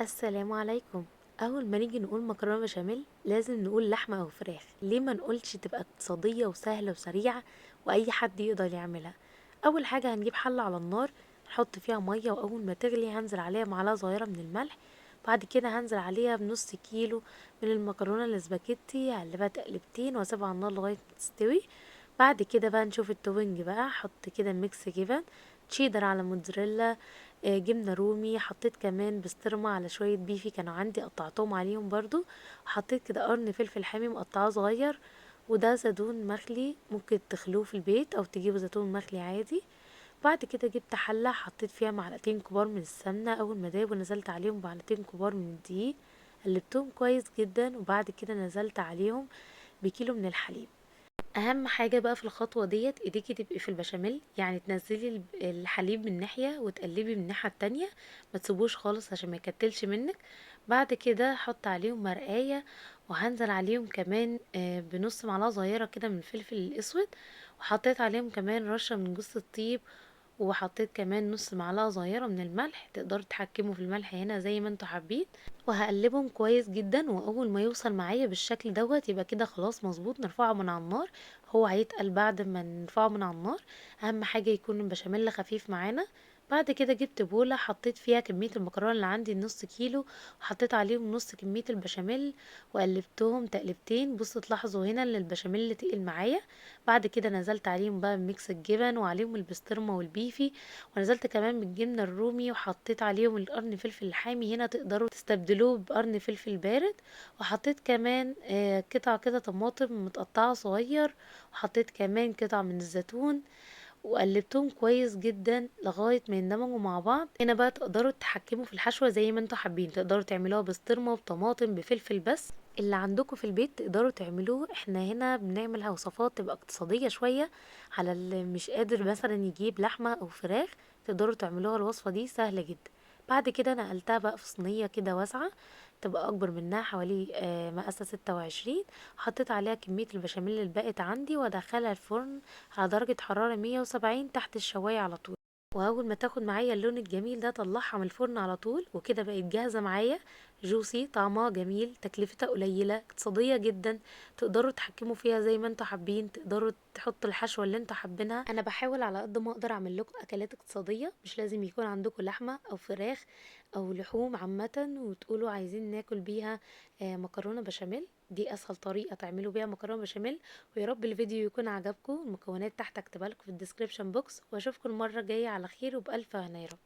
السلام عليكم. اول ما نيجي نقول مكرونه بشاميل لازم نقول لحمه او فراخ، ليه ما نقولش تبقى اقتصاديه وسهله وسريعه واي حد يقدر يعملها. اول حاجه هنجيب حله على النار، نحط فيها ميه، واول ما تغلي هنزل عليها معلقه صغيره من الملح. بعد كده هنزل عليها بنص كيلو من المكرونه الاسباجيتي، هقلبها تقلبتين واسيبها على النار لغايه ما تستوي. بعد كده بقى نشوف التوبنج، بقى احط كده ميكس جبن تشيدر على موتزاريلا، جبنة رومي، حطيت كمان بسطرمة على شوية بيفي كانوا عندي قطعتهم عليهم برضو، وحطيت كده قرن فلفل حامي مقطعاه صغير، وده زيتون مخلي ممكن تخلوه في البيت او تجيبوا زيتون مخلي عادي. بعد كده جبت حلة حطيت فيها معلقتين كبار من السمنة، اول ما دابوا نزلت عليهم معلقتين كبار من الدقيق، قلبتهم كويس جدا، وبعد كده نزلت عليهم بكيلو من الحليب. اهم حاجة بقى في الخطوة ديت ايديكي تبقي في البشاميل، يعني تنزلي الحليب من ناحية وتقلبي من الناحية التانية، ما تسيبوش خالص عشان ما يكتلش منك. بعد كده حط عليهم مرقاية، وهنزل عليهم كمان بنص معلقة صغيرة كده من الفلفل الاسود، وحطيت عليهم كمان رشة من جوز الطيب، وحطيت كمان نص معلقة صغيرة من الملح، تقدروا تحكموا في الملح هنا زي ما انتوا حابين. وهقلبهم كويس جدا، واول ما يوصل معايا بالشكل دوت يبقى كده خلاص مظبوط، نرفعه من على النار. هو هيتقل بعد ما نرفعه من على النار، اهم حاجة يكون البشاميل خفيف معانا. بعد كده جبت بولة حطيت فيها كمية المكرونة اللي عندي نص كيلو، وحطيت عليهم نص كمية البشاميل، وقلبتهم تقلبتين. بصوا تلاحظوا هنا ان البشاميل تقل معايا. بعد كده نزلت عليهم بقى بميكس الجبن، وعليهم البسطرمة والبيفي، ونزلت كمان بالجبنة الرومي، وحطيت عليهم القرن فلفل الحامي، هنا تقدروا تستبدلوه بقرن فلفل بارد. وحطيت كمان قطع كده طماطم متقطعة صغير، وحطيت كمان قطع من الزيتون، وقلبتهم كويس جدا لغاية ما يندمجوا مع بعض. هنا بقى تقدروا تتحكموا في الحشوة زي ما انتوا حابين، تقدروا تعملوها بسطرمة بطماطم بفلفل، بس اللي عندكم في البيت تقدروا تعملوه. احنا هنا بنعمل وصفات تبقى اقتصادية شوية، على اللي مش قادر مثلا يجيب لحمة او فراخ تقدروا تعملوها. الوصفة دي سهلة جدا. بعد كده نقلتها بقى في صينية كده واسعة، تبقى اكبر منها حوالي مقاسها 26. حطيت عليها كمية البشاميل اللي بقت عندي، وادخلها الفرن على درجة حرارة 170 تحت الشواية على طول. واول ما تاخد معايا اللون الجميل ده طلعها من الفرن على طول، وكده بقت جاهزة معايا. جوسي، طعمها جميل، تكلفتها قليلة، اقتصادية جدا، تقدروا تحكموا فيها زي ما انتوا حابين، تقدروا تحطوا الحشوة اللي انتوا حابينها. انا بحاول على قد ما اقدر اعمل لكم اكلات اقتصادية، مش لازم يكون عندكم لحمة او فراخ او لحوم عامة وتقولوا عايزين ناكل بيها مكرونة بشاميل. دي اسهل طريقة تعملوا بيها مكرونة بشاميل. ويا رب الفيديو يكون عجبكم. المكونات تحت اكتبها لكم في الديسكريبشن بوكس، واشوفكم المرة الجاية على خير وبألف هنا يا رب.